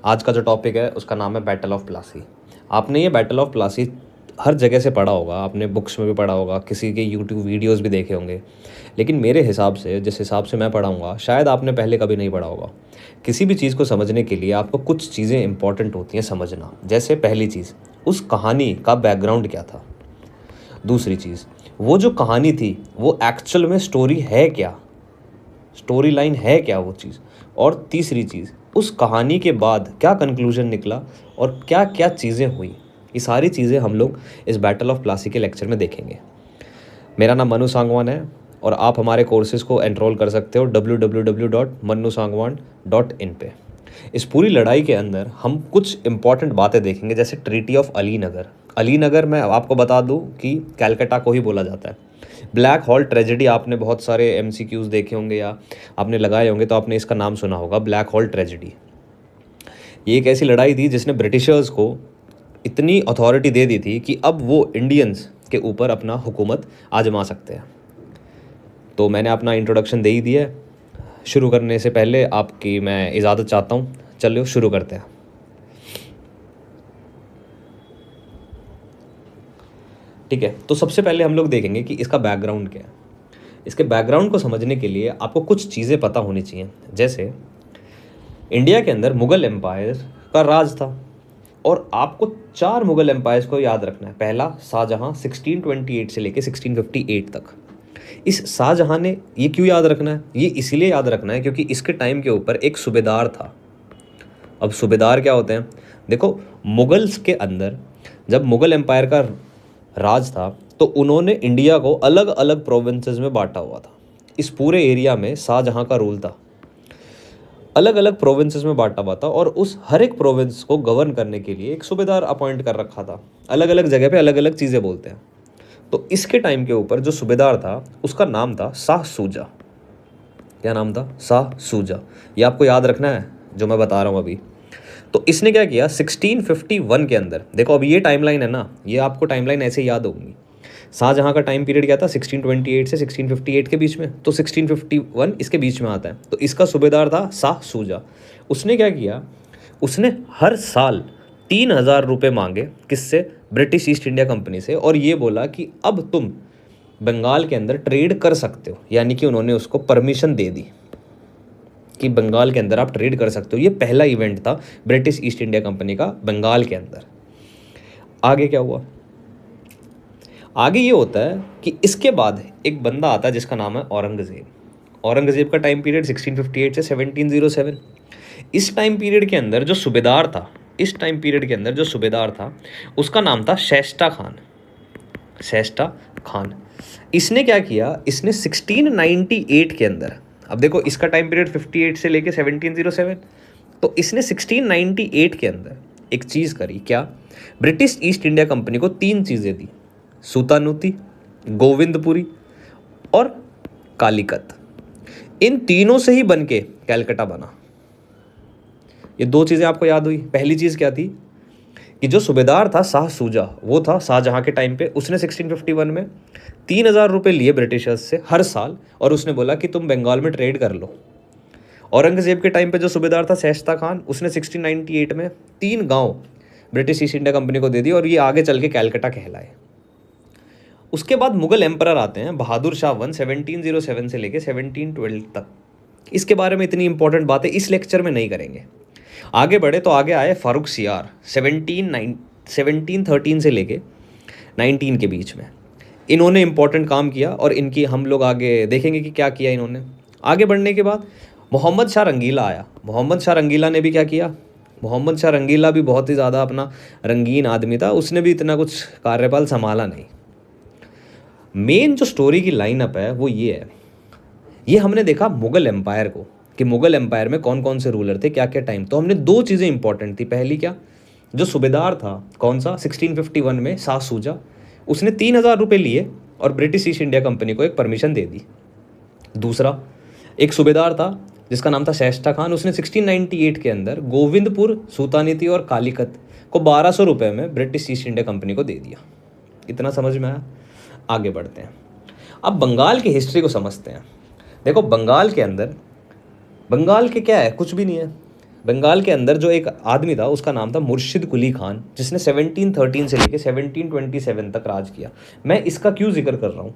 आज का जो टॉपिक है उसका नाम है बैटल ऑफ प्लासी। आपने ये बैटल ऑफ प्लासी हर जगह से पढ़ा होगा, आपने बुक्स में भी पढ़ा होगा, किसी के यूट्यूब वीडियोस भी देखे होंगे, लेकिन मेरे हिसाब से, जिस हिसाब से मैं पढ़ाऊँगा, शायद आपने पहले कभी नहीं पढ़ा होगा। किसी भी चीज़ को समझने के लिए आपको कुछ चीज़ें इंपॉर्टेंट होती हैं समझना। जैसे पहली चीज़, उस कहानी का बैकग्राउंड क्या था। दूसरी चीज़, वो जो कहानी थी वो एक्चुअल में स्टोरी है क्या, स्टोरी लाइन है क्या वो चीज़। और तीसरी चीज़, उस कहानी के बाद क्या कंक्लूजन निकला और क्या क्या चीज़ें हुई। ये सारी चीज़ें हम लोग इस बैटल ऑफ प्लासी के लेक्चर में देखेंगे। मेरा नाम मनु सांगवान है और आप हमारे कोर्सेज़ को एनरोल कर सकते हो www.manusangwan.in पे। इस पूरी लड़ाई के अंदर हम कुछ इंपॉर्टेंट बातें देखेंगे, जैसे ट्रीटी ऑफ अलीनगर। अलीनगर मैं आपको बता दूं कि कलकत्ता को ही बोला जाता है। ब्लैक हॉल ट्रेजेडी, आपने बहुत सारे MCQs देखे होंगे या आपने लगाए होंगे तो आपने इसका नाम सुना होगा, ब्लैक हॉल ट्रेजेडी। ये एक ऐसी लड़ाई थी जिसने ब्रिटिशर्स को इतनी अथॉरिटी दे दी थी कि अब वो इंडियंस के ऊपर अपना हुकूमत आजमा सकते हैं। तो मैंने अपना इंट्रोडक्शन दे ही दिया है। शुरू करने से पहले आपकी मैं इजाज़त चाहता हूँ। चलिए शुरू करते हैं। ठीक है, तो सबसे पहले हम लोग देखेंगे कि इसका बैकग्राउंड क्या है। इसके बैकग्राउंड को समझने के लिए आपको कुछ चीज़ें पता होनी चाहिए। जैसे इंडिया के अंदर मुग़ल एम्पायर का राज था और आपको 4 मुग़ल एम्पायर्स को याद रखना है। पहला शाहजहाँ 1628 से लेकर 1658 तक। इस शाहजहाँ ने, ये क्यों याद रखना है? ये इसीलिए याद रखना है क्योंकि इसके टाइम के ऊपर एक सूबेदार था। अब सूबेदार क्या होते हैं? देखो, मुग़ल्स के अंदर जब मुग़ल एम्पायर का राज था तो उन्होंने इंडिया को अलग अलग प्रोविंसेस में बांटा हुआ था। इस पूरे एरिया में शाहजहाँ का रूल था, अलग अलग प्रोविंसेस में बांटा हुआ था और उस हर एक प्रोविंस को गवर्न करने के लिए एक सूबेदार अपॉइंट कर रखा था। अलग अलग जगह पे अलग अलग चीज़ें बोलते हैं। तो इसके टाइम के ऊपर जो सूबेदार था उसका नाम था शाह सूजा। क्या नाम था? शाह सूजा। ये आपको याद रखना है जो मैं बता रहा हूँ अभी। तो इसने क्या किया 1651 के अंदर, देखो अब ये टाइमलाइन है ना, ये आपको टाइमलाइन ऐसे ही याद होगी। शाहजहाँ का टाइम पीरियड क्या था? 1628 से 1658 के बीच में, तो 1651 इसके बीच में आता है। तो इसका सूबेदार था शाह सूजा। उसने क्या किया, उसने हर साल 3000 रुपये मांगे, किससे? ब्रिटिश ईस्ट इंडिया कंपनी से, और ये बोला कि अब तुम बंगाल के अंदर ट्रेड कर सकते हो। यानी कि उन्होंने उसको परमिशन दे दी कि बंगाल के अंदर आप ट्रेड कर सकते हो। ये पहला इवेंट था ब्रिटिश ईस्ट इंडिया कंपनी का बंगाल के अंदर। आगे क्या हुआ? आगे ये होता है कि इसके बाद एक बंदा आता है जिसका नाम है औरंगज़ेब। औरंगज़ेब का टाइम पीरियड 1658 से 1707। इस टाइम पीरियड के अंदर जो सूबेदार था, इस टाइम पीरियड के अंदर जो सूबेदार था उसका नाम था शेस्टा खान। शेस्टा खान। इसने क्या किया, इसने 1698 के अंदर, अब देखो इसका टाइम पीरियड 58 से लेके 1707, तो इसने 1698 के अंदर एक चीज़ करी। क्या? ब्रिटिश ईस्ट इंडिया कंपनी को 3 चीज़ें दी, सुतानुती, गोविंदपुरी और कालीकत। इन तीनों से ही बन के कलकत्ता बना। ये 2 चीज़ें आपको याद हुई। पहली चीज़ क्या थी कि जो सूबेदार था शाह सूजा, वो था शाहजहाँ के टाइम पे, उसने 1651 में 3000 रुपये लिए ब्रिटिशर्स से हर साल और उसने बोला कि तुम बंगाल में ट्रेड कर लो। औरंगज़ेब के टाइम पे जो सूबेदार था शेस्ता खान, उसने 1698 में 3 गांव ब्रिटिश ईस्ट इंडिया कंपनी को दे दिए और ये आगे चल के कलकत्ता कहलाए। उसके बाद मुग़ल एम्परर आते हैं बहादुर शाह 1707 से लेके 1712 तक। इसके बारे में इतनी इंपॉर्टेंट बातें इस लेक्चर में नहीं करेंगे। आगे बढ़े तो आगे आए फारूक सियार 1713 से लेके 19 के बीच में। इन्होंने इंपॉर्टेंट काम किया और इनकी हम लोग आगे देखेंगे कि क्या किया इन्होंने। आगे बढ़ने के बाद मोहम्मद शाह रंगीला आया। मोहम्मद शाह रंगीला ने भी क्या किया? मोहम्मद शाह रंगीला भी बहुत ही ज़्यादा अपना रंगीन आदमी था, उसने भी इतना कुछ कार्यपाल संभाला नहीं। मेन जो स्टोरी की लाइनअप है वो ये है। ये हमने देखा मुग़ल एम्पायर को कि मुग़ल एम्पायर में कौन कौन से रूलर थे, क्या क्या टाइम। तो हमने 2 चीज़ें इंपॉर्टेंट थी। पहली क्या? जो सूबेदार था, कौन सा? 1651 में शाह सूजा, उसने 3000 रुपये लिए और ब्रिटिश ईस्ट इंडिया कंपनी को एक परमिशन दे दी। दूसरा, एक सूबेदार था जिसका नाम था शेस्टा खान, उसने 1698 के अंदर गोविंदपुर, सुतानीति और कालीकत को 1200 रुपये में ब्रिटिश ईस्ट इंडिया कंपनी को दे दिया। इतना समझ में आया? आगे बढ़ते हैं। अब बंगाल की हिस्ट्री को समझते हैं। देखो बंगाल के अंदर, बंगाल के क्या है? कुछ भी नहीं है। बंगाल के अंदर जो एक आदमी था उसका नाम था मुर्शिद कुली खान, जिसने 1713 से लेकर 1727 तक राज किया। मैं इसका क्यों जिक्र कर रहा हूँ?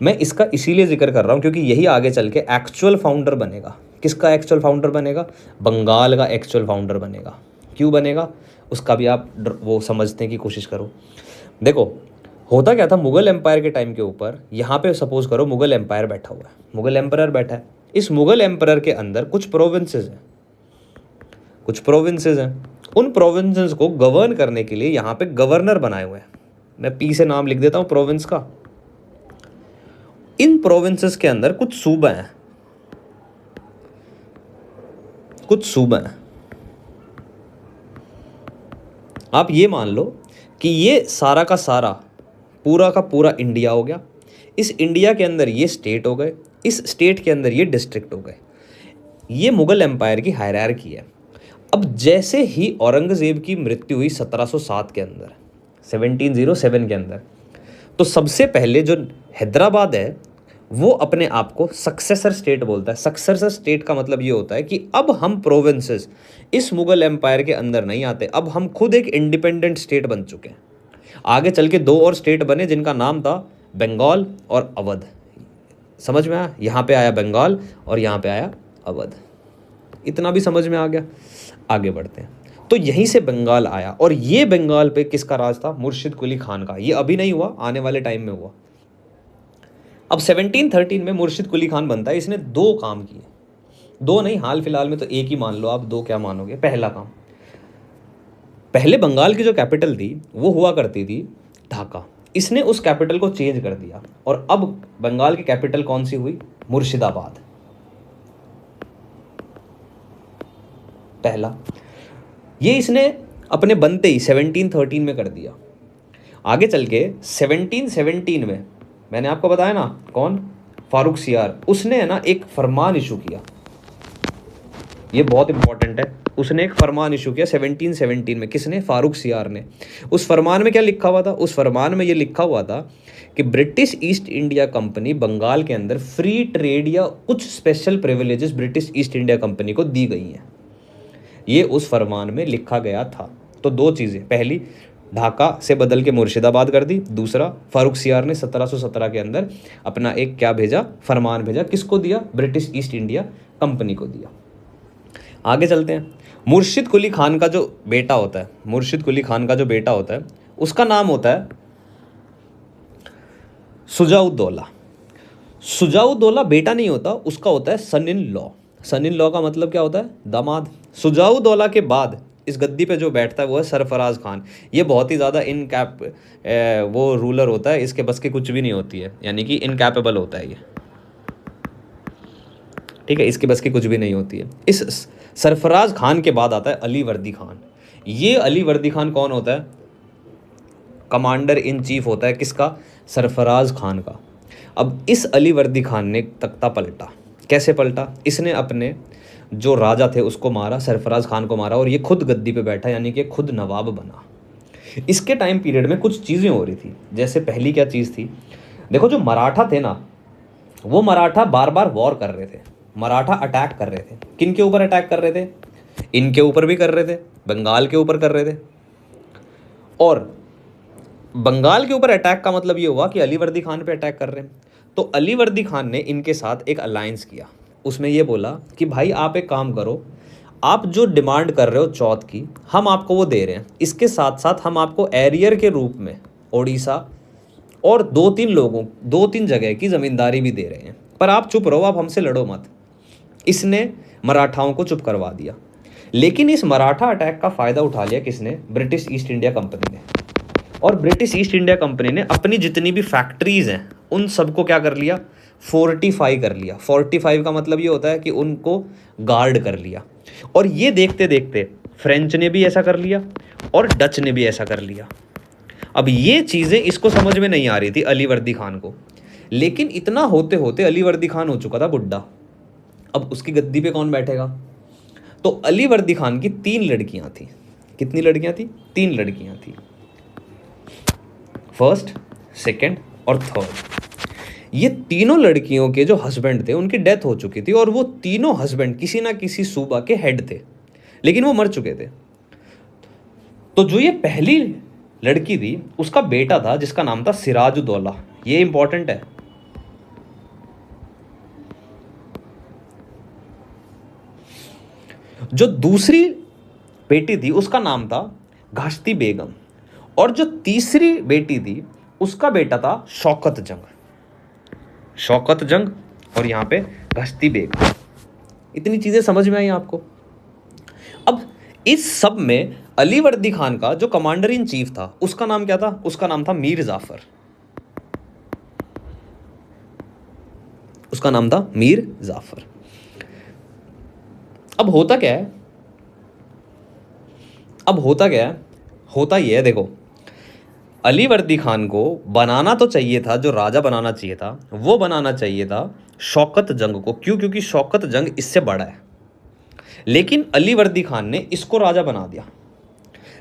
मैं इसका इसीलिए जिक्र कर रहा हूँ क्योंकि यही आगे चल के एक्चुअल फाउंडर बनेगा। किसका एक्चुअल फाउंडर बनेगा? बंगाल का एक्चुअल फाउंडर बनेगा। क्यों बनेगा उसका भी आप वो समझने की कोशिश करो। देखो होता क्या था, मुगल एम्पायर के टाइम के ऊपर यहाँ पे सपोज करो मुगल एम्पायर बैठा हुआ है, मुगल एम्पायर बैठा है। इस मुगल एम्पायर के अंदर कुछ प्रोविंसेस हैं, उन प्रोविंसेस को गवर्न करने के लिए यहाँ पे गवर्नर बनाए हुए हैं। मैं पी से नाम लिख देता हूँ प्रोविंस का। इन प्रोविंसेस के अंदर कुछ सूबे हैं, आप ये मान लो कि ये सारा का सारा पूरा का पूरा इंडिया हो गया। इस इंडिया के अंदर ये स्टेट हो गए, इस स्टेट के अंदर ये डिस्ट्रिक्ट हो गए। ये मुगल एम्पायर की हायरार्की है। अब जैसे ही औरंगजेब की मृत्यु हुई 1707 के अंदर, 1707 के अंदर, तो सबसे पहले जो हैदराबाद है वो अपने आप को सक्सेसर स्टेट बोलता है। सक्सेसर स्टेट का मतलब ये होता है कि अब हम प्रोविंसेस इस मुगल एम्पायर के अंदर नहीं आते, अब हम खुद एक इंडिपेंडेंट स्टेट बन चुके हैं। आगे चल के दो और स्टेट बने जिनका नाम था बंगाल और अवध। समझ में आया? यहाँ पे आया बंगाल और यहाँ पे आया अवध। इतना भी समझ में आ गया? आगे बढ़ते हैं। तो यहीं से बंगाल आया और ये बंगाल पे किसका राज था? मुर्शिद कुली खान का। ये अभी नहीं हुआ, आने वाले टाइम में हुआ। अब 1713 में मुर्शिद कुली खान बनता है। इसने दो काम किए, दो नहीं, हाल फिलहाल में तो एक ही मान लो आप, दो क्या मानोगे। पहला काम, पहले बंगाल की जो कैपिटल थी वो हुआ करती थी ढाका। इसने उस कैपिटल को चेंज कर दिया और अब बंगाल की कैपिटल कौन सी हुई? मुर्शिदाबाद। पहला ये इसने अपने बनते ही 1713 में कर दिया। आगे चल के 1717 में मैंने आपको बताया ना, कौन? फारूक सियार। उसने है ना एक फरमान इशू किया, ये बहुत इंपॉर्टेंट है। उसने एक फरमान इशू किया 1717 में। किसने? फारूक सियार ने। उस फरमान में क्या लिखा हुआ था? उस फरमान में ये लिखा हुआ था कि British East India company Bengal के अंदर फ्री ट्रेड या कुछ special privileges British East India company को दी गई हैं। ये उस फरमान में लिखा गया था। तो दो चीज़ें, पहली ढाका से बदल के मुर्शिदाबाद कर दी, दूसरा फारूक सियार ने 1717 के अंदर अपना एक क्या भेजा? फरमान भेजा। किसको दिया? ब्रिटिश ईस्ट इंडिया कंपनी को दिया। आगे चलते हैं। मुर्शिद कुली खान का जो बेटा होता है, मुर्शिद कुली खान का जो बेटा होता है उसका नाम होता है सुजाउद्दौला। सुजाउद्दौला बेटा नहीं होता, उसका होता है सन in law. Sun in law का मतलब क्या होता है? दामाद। सुजाउद्दौला के बाद इस गद्दी पे जो बैठता है वो है सरफराज खान। ये बहुत ही ज़्यादा वो रूलर होता है, इसके बस की कुछ भी नहीं होती है, यानी कि इनकैपेबल होता है ये। ठीक है, इसके बस की कुछ भी नहीं होती है। इस सरफराज खान के बाद आता है अली वर्दी खान। ये अली वर्दी खान कौन होता है? कमांडर इन चीफ होता है किसका? सरफराज खान का। अब इस अली वर्दी खान ने तख्ता पलटा। कैसे पलटा? इसने अपने जो राजा थे उसको मारा, सरफराज खान को मारा, और ये खुद गद्दी पे बैठा, यानी कि खुद नवाब बना। इसके टाइम पीरियड में कुछ चीज़ें हो रही थी। जैसे पहली क्या चीज़ थी? देखो, जो मराठा थे ना, वो मराठा बार बार वॉर कर रहे थे, मराठा अटैक कर रहे थे। किन के ऊपर अटैक कर रहे थे? इनके ऊपर भी कर रहे थे, बंगाल के ऊपर कर रहे थे। और बंगाल के ऊपर अटैक का मतलब ये हुआ कि अली वर्दी खान पे अटैक कर रहे हैं। तो अली वर्दी खान ने इनके साथ एक अलायंस किया। उसमें ये बोला कि भाई आप एक काम करो, आप जो डिमांड कर रहे हो चौथ की, हम आपको वो दे रहे हैं, इसके साथ साथ हम आपको एरियर के रूप में ओडिशा और दो तीन जगह की ज़मींदारी भी दे रहे हैं, पर आप चुप रहो, आप हमसे लड़ो मत। इसने मराठाओं को चुप करवा दिया। लेकिन इस मराठा अटैक का फ़ायदा उठा लिया किसने? ब्रिटिश ईस्ट इंडिया कंपनी ने। और ब्रिटिश ईस्ट इंडिया कंपनी ने अपनी जितनी भी फैक्ट्रीज़ हैं उन सबको क्या कर लिया? फोर्टिफाई कर लिया। फोर्टिफाई का मतलब ये होता है कि उनको गार्ड कर लिया। और ये देखते देखते फ्रेंच ने भी ऐसा कर लिया और डच ने भी ऐसा कर लिया। अब ये चीज़ें इसको समझ में नहीं आ रही थी अली वर्दी खान को, लेकिन इतना होते होते अली वर्दी खान हो चुका था बुड्ढा। अब उसकी गद्दी पे कौन बैठेगा? तो अली वर्दी खान की 3 लड़कियां थी। कितनी लड़कियां थी? 3 लड़कियां थी, फर्स्ट, सेकंड और थर्ड। ये तीनों लड़कियों के जो हस्बैंड थे उनकी डेथ हो चुकी थी, और वो तीनों हस्बैंड किसी ना किसी सूबा के हेड थे। लेकिन वो मर चुके थे। तो जो ये पहली लड़की थी उसका बेटा था जिसका नाम था सिराजुद्दौला। ये इंपॉर्टेंट है। जो दूसरी बेटी थी उसका नाम था घाश्ती बेगम, और जो तीसरी बेटी थी उसका बेटा था शौकत जंग। शौकत जंग और यहां पे घाश्ती बेगम। इतनी चीजें समझ में आई आपको। अब इस सब में अली वर्दी खान का जो कमांडर इन चीफ था उसका नाम क्या था? उसका नाम था मीर जाफर। उसका नाम था मीर जाफर। अब होता क्या है? होता ये है, देखो, अली वर्दी खान को बनाना तो चाहिए था, जो राजा बनाना चाहिए था वो बनाना चाहिए था शौकत जंग को। क्यों? क्योंकि शौकत जंग इससे बड़ा है। लेकिन अली वर्दी खान ने इसको राजा बना दिया।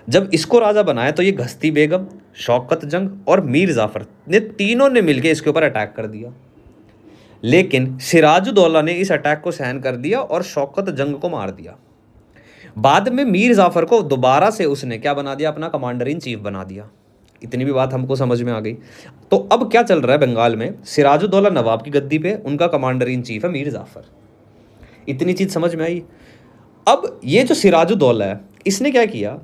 जब इसको राजा बनाया तो ये घस्ती बेगम, शौकत जंग और मीर जाफर ने तीनों ने मिलकर इसके ऊपर अटैक कर दिया। लेकिन सिराजुद्दौला ने इस अटैक को सहन कर दिया और शौकत जंग को मार दिया। बाद में मीर जाफर को दोबारा से उसने क्या बना दिया? अपना कमांडर इन चीफ बना दिया। इतनी भी बात हमको समझ में आ गई। तो अब क्या चल रहा है बंगाल में? सिराजुद्दौला नवाब की गद्दी पे, उनका कमांडर इन चीफ है मीर जाफर। इतनी चीज समझ में आई। अब ये जो सिराजुद्दौला है इसने क्या किया?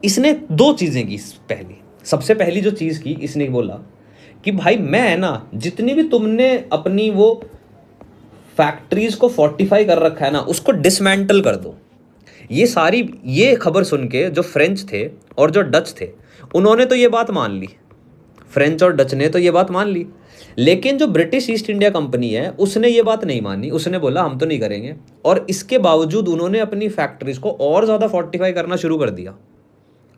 इसने दो चीजें की। सबसे पहली जो चीज की, इसने बोला कि भाई मैं ना, जितनी भी तुमने अपनी वो फैक्ट्रीज को फोर्टिफाई कर रखा है ना, उसको डिसमेंटल कर दो। ये खबर सुन के जो फ्रेंच थे और जो डच थे उन्होंने तो ये बात मान ली। फ्रेंच और डच ने तो ये बात मान ली। लेकिन जो ब्रिटिश ईस्ट इंडिया कंपनी है उसने ये बात नहीं मानी। उसने बोला हम तो नहीं करेंगे, और इसके बावजूद उन्होंने अपनी फैक्ट्रीज को और ज़्यादा फोर्टिफाई करना शुरू कर दिया।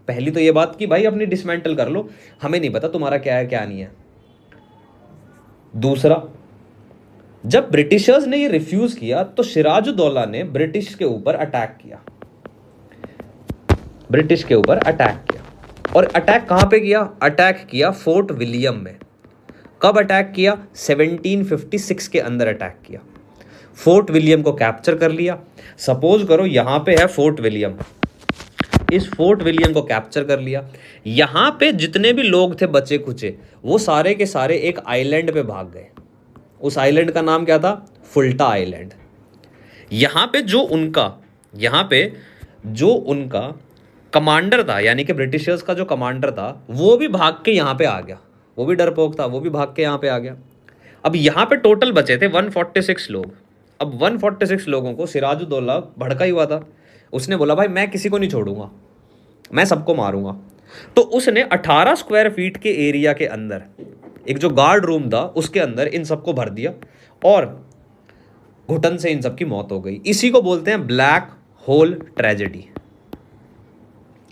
पहली तो ये बात कि भाई अपनी डिसमेंटल कर लो, हमें नहीं पता तुम्हारा क्या है क्या नहीं है। दूसरा, जब ब्रिटिशर्स ने ये रिफ्यूज किया तो सिराजुद्दौला ने ब्रिटिश के ऊपर अटैक किया। और अटैक कहां पे किया? अटैक किया फोर्ट विलियम में। कब अटैक किया? 1756 के अंदर अटैक किया। फोर्ट विलियम को कैप्चर कर लिया। सपोज करो यहां पे है फोर्ट विलियम, इस फोर्ट विलियम को कैप्चर कर लिया। यहां पे जितने भी लोग थे बचे खुचे, वो सारे के सारे एक आइलैंड पे भाग गए। उस आइलैंड का नाम क्या था? फुल्टा आइलैंड। यहां पे जो उनका कमांडर था, यानी कि ब्रिटिशर्स का जो कमांडर था, वो भी भाग के यहां पे आ गया। वो भी डरपोक था, वो भी भाग के यहां पे आ गया। अब यहां पे टोटल बचे थे 146 लोग। अब 146 लोगों को सिराजुद्दौला भड़का ही हुआ था। उसने बोला भाई मैं किसी को नहीं छोड़ूंगा, मैं सबको मारूंगा। तो उसने 18 स्क्वायर फीट के एरिया के अंदर एक जो गार्ड रूम था उसके अंदर इन सबको भर दिया, और घुटन से इन सबकी मौत हो गई। इसी को बोलते हैं ब्लैक होल ट्रेजेडी।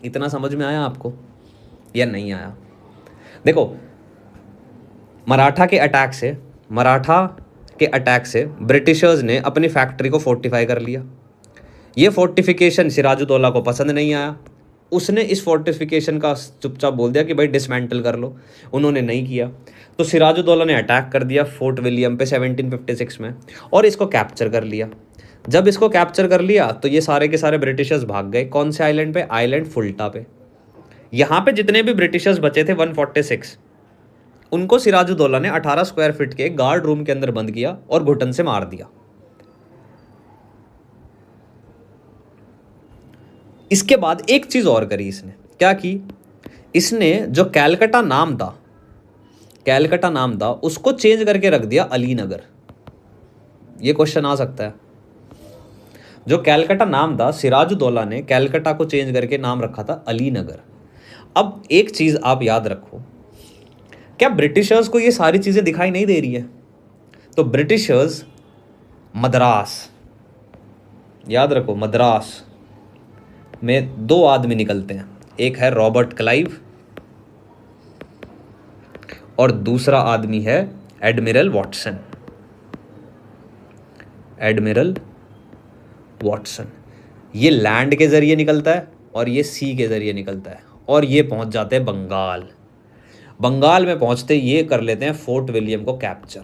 इतना समझ में आया आपको या नहीं आया? देखो, मराठा के अटैक से ब्रिटिशर्स ने अपनी फैक्ट्री को फोर्टिफाई कर लिया। ये फोर्टिफिकेशन सिराजुद्दौला को पसंद नहीं आया। उसने इस फोर्टिफिकेशन का चुपचाप बोल दिया कि भाई डिसमेंटल कर लो। उन्होंने नहीं किया, तो सिराजुद्दौला ने अटैक कर दिया फोर्ट विलियम पे 1756 में, और इसको कैप्चर कर लिया। जब इसको कैप्चर कर लिया तो ये सारे के सारे ब्रिटिशर्स भाग गए। कौन से आइलैंड पे? आइलैंड फुल्टा पे। यहाँ पे जितने भी ब्रिटिशर्स बचे थे 146, उनको सिराजुद्दौला ने 18 स्क्वायर फीट के गार्ड रूम के अंदर बंद किया और घुटन से मार दिया। इसके बाद एक चीज और करी इसने। क्या की? इसने जो कैलकटा नाम था उसको चेंज करके रख दिया अलीनगर। ये क्वेश्चन आ सकता है। जो कैलकटा नाम था, सिराजुद्दौला ने कैलकटा को चेंज करके नाम रखा था अलीनगर। अब एक चीज आप याद रखो, क्या ब्रिटिशर्स को ये सारी चीजें दिखाई नहीं दे रही है? तो ब्रिटिशर्स मद्रास, याद रखो, मद्रास में दो आदमी निकलते हैं। एक है रॉबर्ट क्लाइव और दूसरा आदमी है एडमिरल वॉटसन। ये लैंड के जरिए निकलता है और ये सी के जरिए निकलता है, और ये पहुंच जाते हैं बंगाल में पहुंचते ये कर लेते हैं फोर्ट विलियम को कैप्चर।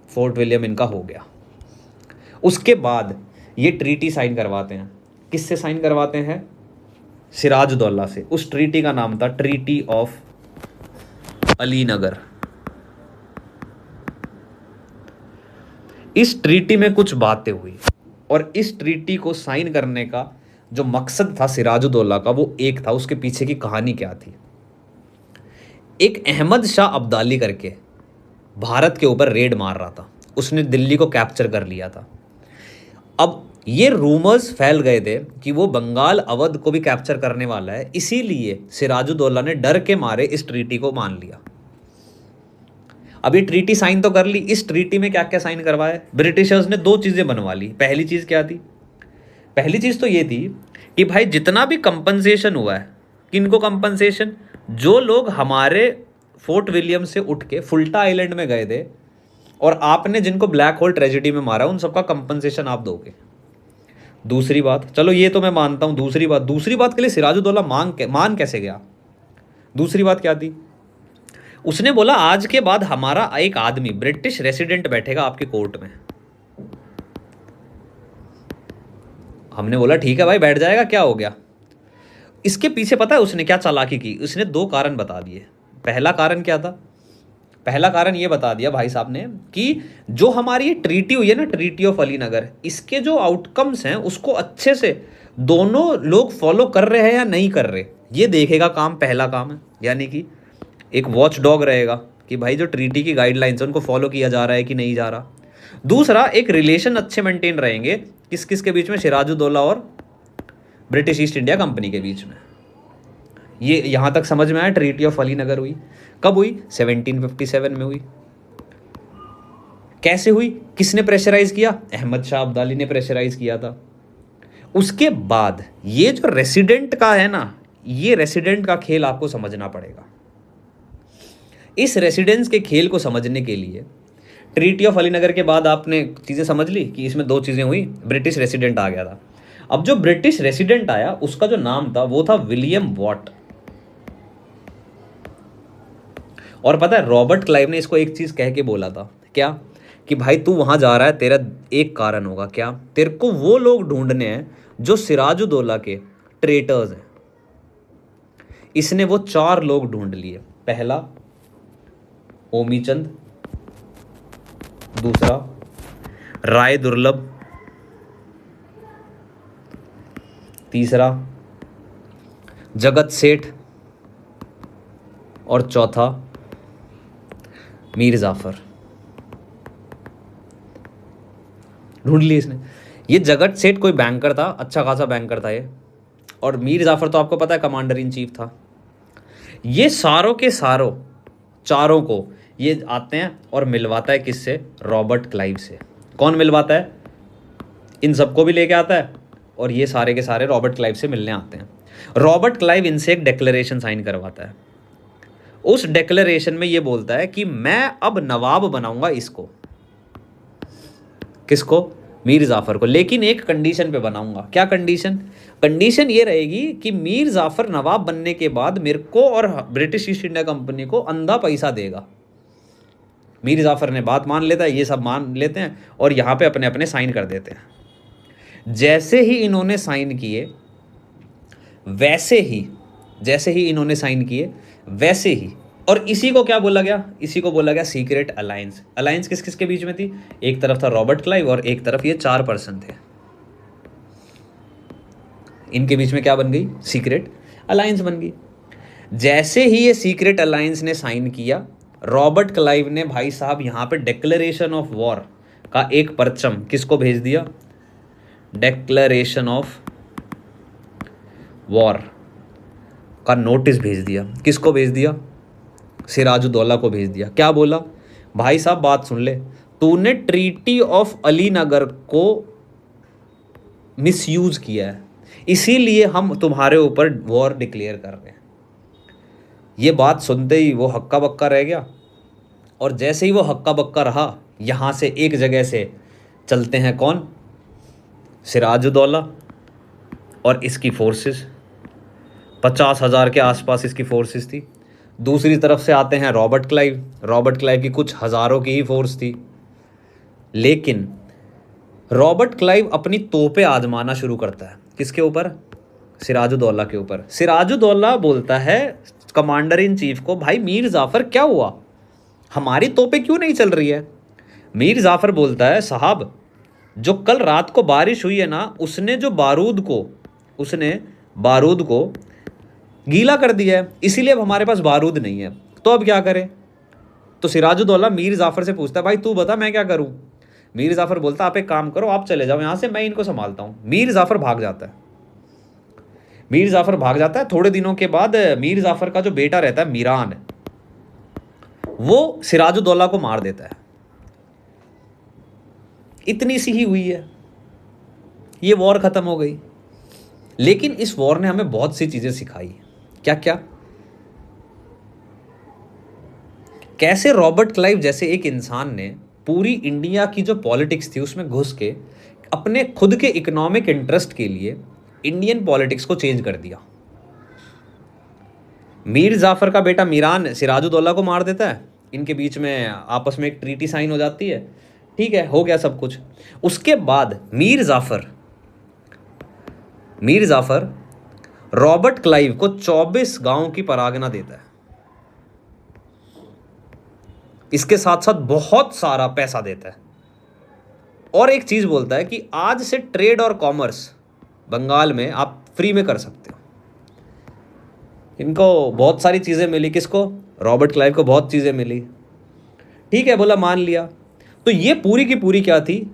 फोर्ट विलियम इनका हो गया। उसके बाद ये ट्रीटी साइन करवाते हैं। किससे साइन करवाते हैं? सिराजुद्दौला से। उस ट्रीटी का नाम था ट्रीटी ऑफ अलीनगर। इस ट्रीटी में कुछ बातें हुई और इस ट्रीटी को साइन करने का जो मकसद था सिराजुद्दौला का वो एक था। उसके पीछे की कहानी क्या थी? एक अहमद शाह अब्दाली करके भारत के ऊपर रेड मार रहा था, उसने दिल्ली को कैप्चर कर लिया था। अब ये रूमर्स फैल गए थे कि वो बंगाल अवध को भी कैप्चर करने वाला है, इसीलिए सिराजुद्दौला ने डर के मारे इस ट्रीटी को मान लिया। अब ये ट्रीटी साइन तो कर ली, इस ट्रीटी में क्या क्या साइन करवाया? ब्रिटिशर्स ने दो चीज़ें बनवा ली। पहली चीज़ क्या थी? पहली चीज़ तो ये थी कि भाई जितना भी कंपनसेशन हुआ है, किनको कंपनसेशन? जो लोग हमारे फोर्ट विलियम से उठ के फुल्टा आइलैंड में गए थे और आपने जिनको ब्लैक होल ट्रेजेडी में मारा, उन सबका कंपनसेशन आप दोगे। दूसरी बात, चलो ये तो मैं मानता हूं। दूसरी बात के लिए सिराजुद्दौला मान कैसे गया? दूसरी बात क्या थी? उसने बोला आज के बाद हमारा एक आदमी ब्रिटिश रेसिडेंट बैठेगा आपके कोर्ट में। हमने बोला ठीक है भाई, बैठ जाएगा, क्या हो गया? इसके पीछे पता है उसने क्या चालाकी की? उसने दो कारण बता दिए। पहला कारण क्या था? पहला कारण ये बता दिया भाई साहब ने कि जो हमारी ये ट्रीटी हुई है ना, ट्रीटी ऑफ अलीनगर, इसके जो आउटकम्स हैं उसको अच्छे से दोनों लोग फॉलो कर रहे हैं या नहीं कर रहे, ये देखेगा काम। पहला काम है, यानी कि एक वॉच डॉग रहेगा कि भाई जो ट्रीटी की गाइडलाइंस है उनको फॉलो किया जा रहा है कि नहीं जा रहा। दूसरा, एक रिलेशन अच्छे मेंटेन रहेंगे किस किस के बीच में? सिराजुद्दौला और ब्रिटिश ईस्ट इंडिया कंपनी के बीच में। ये यहाँ तक समझ में आया? ट्रीटी ऑफ अलीनगर हुई कब हुई? 1757 में हुई। कैसे हुई? किसने प्रेशराइज किया? अहमद शाह अब्दाली ने प्रेशराइज किया था। उसके बाद ये जो रेसिडेंट का है ना, ये रेसिडेंट का खेल आपको समझना पड़ेगा। इस रेसिडेंस के खेल को समझने के लिए ट्रीटी ऑफ अलीनगर के बाद आपने चीज़ें समझ ली कि इसमें दो चीज़ें हुई, ब्रिटिश रेसिडेंट आ गया था। अब जो ब्रिटिश रेसिडेंट आया उसका जो नाम था वो था विलियम वॉट। और पता है रॉबर्ट क्लाइव ने इसको एक चीज़ कह के बोला था, क्या? कि भाई तू वहाँ जा रहा है, तेरा एक कारण होगा। क्या? तेरे को वो लोग ढूंढने हैं जो सिराजुद्दौला के ट्रेटर्स हैं। इसने वो 4 लोग ढूंढ लिए। पहला ओमीचंद, दूसरा राय दुर्लभ, तीसरा जगत सेठ और चौथा मीर जाफर। ढूंढ लिए इसने। ये जगत सेठ कोई बैंकर था, अच्छा खासा बैंकर था ये, और मीर जाफर तो आपको पता है कमांडर इन चीफ था। ये सारों के सारों चारों को ये आते हैं और मिलवाता है किससे? रॉबर्ट क्लाइव से। कौन मिलवाता है? इन सबको भी लेके आता है और ये सारे के सारे रॉबर्ट क्लाइव से मिलने आते हैं। रॉबर्ट क्लाइव इनसे एक डिक्लेरेशन साइन करवाता है। उस डिक्लेरेशन में ये बोलता है कि मैं अब नवाब बनाऊंगा इसको। किसको? मीर जाफर को। लेकिन एक कंडीशन पे बनाऊंगा। क्या कंडीशन? कंडीशन ये रहेगी कि मीर जाफर नवाब बनने के बाद मेरे को और ब्रिटिश ईस्ट इंडिया कंपनी को अंधा पैसा देगा। मीर जाफर ने बात मान लेता है, ये सब मान लेते हैं और यहाँ पे अपने अपने साइन कर देते हैं। जैसे ही इन्होंने साइन किए वैसे ही, जैसे ही इन्होंने साइन किए वैसे ही, और इसी को क्या बोला गया? इसी को बोला गया सीक्रेट अलायंस। अलायंस किस किस के बीच में थी? एक तरफ था रॉबर्ट क्लाइव और एक तरफ ये 4 पर्सन थे। इनके बीच में क्या बन गई? सीक्रेट अलायंस बन गई। जैसे ही ये सीक्रेट अलायंस ने साइन किया, रॉबर्ट क्लाइव ने भाई साहब यहाँ पे डिक्लेरेशन ऑफ वॉर का एक परचम किसको भेज दिया? डिक्लेरेशन ऑफ वॉर का नोटिस भेज दिया। किसको भेज दिया? सिराजुद्दौला को भेज दिया। क्या बोला? भाई साहब बात सुन ले, तूने ट्रीटी ऑफ अलीनगर को मिसयूज किया है, इसीलिए हम तुम्हारे ऊपर वॉर डिक्लेयर कर रहे हैं। ये बात सुनते ही वो हक्का बक्का रह गया, और जैसे ही वो हक्का बक्का रहा, यहाँ से एक जगह से चलते हैं कौन? सिराजुद्दौला और इसकी फोर्सेस, 50,000 के आसपास इसकी फोर्सेस थी। दूसरी तरफ से आते हैं रॉबर्ट क्लाइव। रॉबर्ट क्लाइव की कुछ हज़ारों की ही फोर्स थी, लेकिन रॉबर्ट क्लाइव अपनी तोपें आजमाना शुरू करता है। किसके ऊपर? सिराजुद्दौला के ऊपर। सिराजुद्दौला बोलता है कमांडर इन चीफ को, भाई मीर जाफर क्या हुआ, हमारी तोपें क्यों नहीं चल रही है? मीर जाफर बोलता है साहब जो कल रात को बारिश हुई है ना, उसने बारूद को गीला कर दिया है, इसीलिए अब हमारे पास बारूद नहीं है, तो अब क्या करें? तो सिराजुद्दौला मीर जाफर से पूछता है भाई तू बता मैं क्या करूं? मीर जाफर बोलता आप एक काम करो, आप चले जाओ यहां से, मैं इनको संभालता हूं। मीर जाफर भाग जाता है। थोड़े दिनों के बाद मीर जाफर का जो बेटा रहता है मीरान, वो सिराजुद्दौला को मार देता है। इतनी सी ही हुई है, ये वॉर खत्म हो गई। लेकिन इस वॉर ने हमें बहुत सी चीजें सिखाई। क्या क्या? कैसे रॉबर्ट क्लाइव जैसे एक इंसान ने पूरी इंडिया की जो पॉलिटिक्स थी उसमें घुस के अपने खुद के इकोनॉमिक इंटरेस्ट के लिए इंडियन पॉलिटिक्स को चेंज कर दिया। मीर जाफर का बेटा मीरान सिराजुद्दौला को मार देता है, इनके बीच में आपस में एक ट्रीटी साइन हो जाती है, ठीक है, हो गया सब कुछ। उसके बाद मीर जाफर रॉबर्ट क्लाइव को 24 गांव की परागना देता है, इसके साथ साथ बहुत सारा पैसा देता है, और एक चीज बोलता है कि आज से ट्रेड और कॉमर्स बंगाल में आप फ्री में कर सकते हो। इनको बहुत सारी चीजें मिली, किसको? रॉबर्ट क्लाइव को बहुत चीजें मिली, ठीक है, बोला मान लिया। तो ये पूरी की पूरी क्या थी?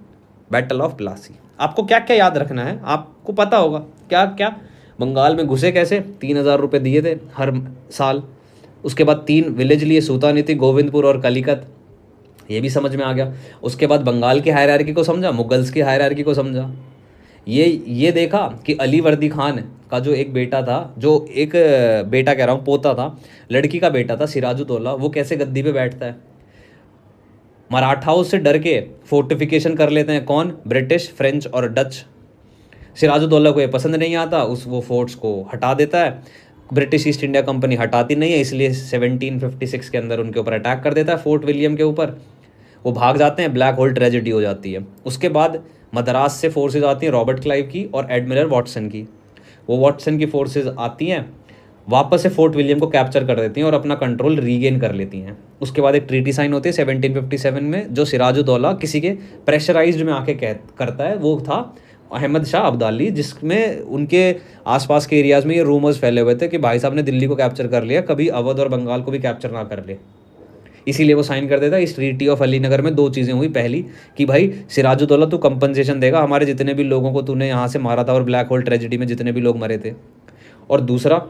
Battle of Plassey. आपको क्या क्या याद रखना है, आपको पता होगा क्या क्या। बंगाल में घुसे कैसे, 3,000 रुपये दिए थे हर साल। उसके बाद 3 विलेज लिए, सूतानीति, गोविंदपुर और कलिकत, ये भी समझ में आ गया। उसके बाद बंगाल की हायरार्की को समझा, मुगल्स की हायरार्की को समझा। ये देखा कि अली वर्दी खान का जो एक बेटा था, जो एक बेटा कह रहा हूँ पोता था, लड़की का बेटा था सिराजुद्दौला, वो कैसे गद्दी पे बैठता है। मराठाओं से डर के फोर्टिफिकेशन कर लेते हैं, कौन? ब्रिटिश, फ्रेंच और डच। सिराजुद्दौला को ये पसंद नहीं आता, वो फोर्ट्स को हटा देता है। ब्रिटिश ईस्ट इंडिया कंपनी हटाती नहीं है, इसलिए 1756 के अंदर उनके ऊपर अटैक कर देता है, फोर्ट विलियम के ऊपर। वो भाग जाते हैं, ब्लैक होल ट्रेजेडी हो जाती है। उसके बाद मद्रास से फोर्सेज आती हैं रॉबर्ट क्लाइव की और एडमिरल वॉटसन की। वो वॉटसन की फोर्सेज आती हैं, वापस से फोर्ट विलियम को कैप्चर कर देती हैं और अपना कंट्रोल रीगेन कर लेती हैं। उसके बाद एक ट्रीटी साइन होती है 1757 में, जो सिराजुद्दौला किसी के प्रेशराइज्ड में आके करता है, वो था अहमद शाह अब्दाली, जिसमें उनके आसपास के एरियाज़ में ये रूमर्स फैले हुए थे कि भाई साहब ने दिल्ली को कैप्चर कर लिया, कभी अवध और बंगाल को भी कैप्चर ना कर ले। इसीलिए वो साइन कर देता। इस ट्रीटी ऑफ अलीनगर में 2 चीज़ें हुई। पहली कि भाई सिराजुद्दौला तू कंपनसेशन देगा, हमारे जितने भी लोगों को तूने यहाँ से मारा था और ब्लैक होल ट्रेजेडी में जितने भी लोग मरे थे। और दूसरा,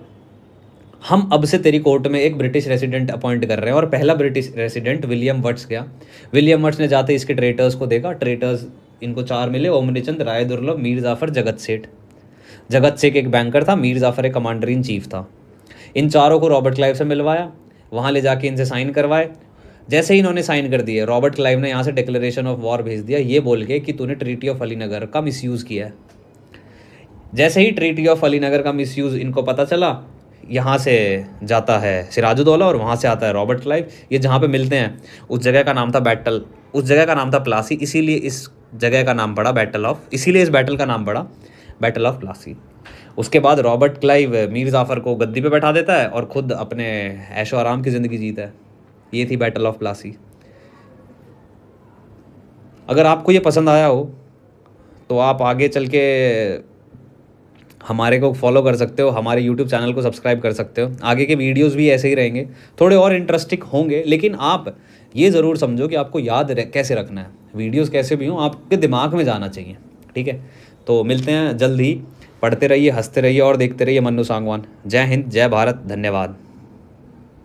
हम अब से तेरी कोर्ट में एक ब्रिटिश रेसिडेंट अपॉइंट कर रहे हैं। और पहला ब्रिटिश रेसिडेंट विलियम वट्स गया। विलियम वट्स ने जाते इसके ट्रेटर्स को देखा। ट्रेटर्स इनको 4 मिले, ओमनीचंद, राय दुर्लभ, मीर जाफर, जगत सेठ। जगत सेठ एक बैंकर था, मीर जाफर एक कमांडर इन चीफ था। इन चारों को रॉबर्ट क्लाइव से मिलवाया, वहाँ ले जाके इनसे साइन करवाए। जैसे ही इन्होंने साइन कर दिए, रॉबर्ट क्लाइव ने यहाँ से डिक्लेरेशन ऑफ वॉर भेज दिया, ये बोल के कि तूने ट्रीटी ऑफ अलीनगर का मिसयूज़ किया है। जैसे ही ट्रीटी ऑफ अलीनगर का मिसयूज़ इनको पता चला, यहाँ से जाता है सिराजुद्दौला और वहाँ से आता है रॉबर्ट क्लाइव। ये जहाँ पे मिलते हैं उस जगह का नाम था प्लासी, इसीलिए इस जगह का नाम पड़ा इस बैटल का नाम पड़ा बैटल ऑफ प्लासी। उसके बाद रॉबर्ट क्लाइव मीर जाफर को गद्दी पे बैठा देता है और खुद अपने ऐशो आराम की ज़िंदगी जीता है। ये थी बैटल ऑफ प्लासी। अगर आपको ये पसंद आया हो तो आप आगे चल के हमारे को फॉलो कर सकते हो, हमारे यूट्यूब चैनल को सब्सक्राइब कर सकते हो। आगे के वीडियोस भी ऐसे ही रहेंगे, थोड़े और इंटरेस्टिंग होंगे, लेकिन आप ये ज़रूर समझो कि आपको याद कैसे रखना है। वीडियोस कैसे भी हों, आपके दिमाग में जाना चाहिए, ठीक है। तो मिलते हैं जल्द ही। पढ़ते रहिए, हंसते रहिए और देखते रहिए मन्नू सांगवान। जय हिंद, जय भारत, धन्यवाद।